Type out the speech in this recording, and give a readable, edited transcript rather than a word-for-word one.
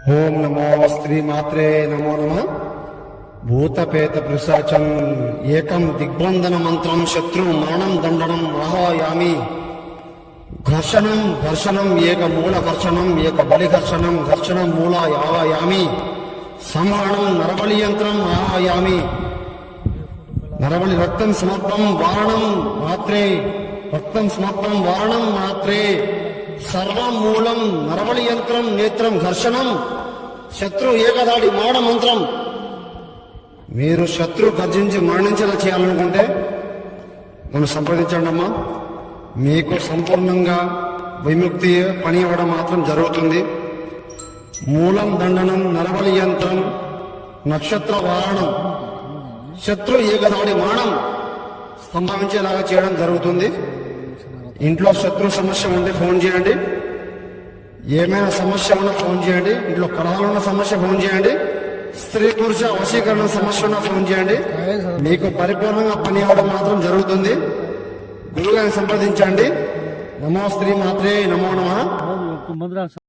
ఓం నమో శ్రీ మాత్రే నమో నమ. భూతపేత పిశాచం ఏకం దిగ్బంధన మంత్రం శత్రు మరణం దండనం ఆహ్వాయామి. ఘర్షణం ఘర్షణం ఏక మూల ఘర్షణం ఏక బలి ఘర్షణం ఘర్షణం మూల ఆహ్వాయామి. సంహరణం నరబలి యంత్రం ఆహ్వాయామి. నరబలి రక్తం సమర్పం వారణం మాత్రే. రక్తం సమర్పం వారణం మాత్రే. సర్వం మూలం నరబలి యంత్రం నేత్రం ఘర్షణం శత్రు ఏకదాడి మాడ మంత్రం. మీరు శత్రు గర్జించి మరణించేలా చేయాలనుకుంటే నన్ను సంప్రదించండి అమ్మా. మీకు సంపూర్ణంగా విముక్తి పని ఇవ్వడం మాత్రం జరుగుతుంది. మూలం దండనం నరబలి యంత్రం నక్షత్ర వారణం శత్రు ఏకదాడి మాడం సంభవించేలాగా చేయడం జరుగుతుంది. ఇంట్లో శత్రు సమస్య ఉంటే ఫోన్ చేయండి. ఏమైనా సమస్య ఉన్నా ఫోన్ చేయండి. ఇంట్లో కలహాలున్న సమస్య ఫోన్ చేయండి. స్త్రీ పురుష వశీకరణ సమస్య ఉన్న ఫోన్ చేయండి. మీకు పరిపూర్ణంగా పని అవ్వడం మాత్రం జరుగుతుంది. గురువుగారిని సంప్రదించండి. నమో శ్రీ మాత్రే నమో నమః.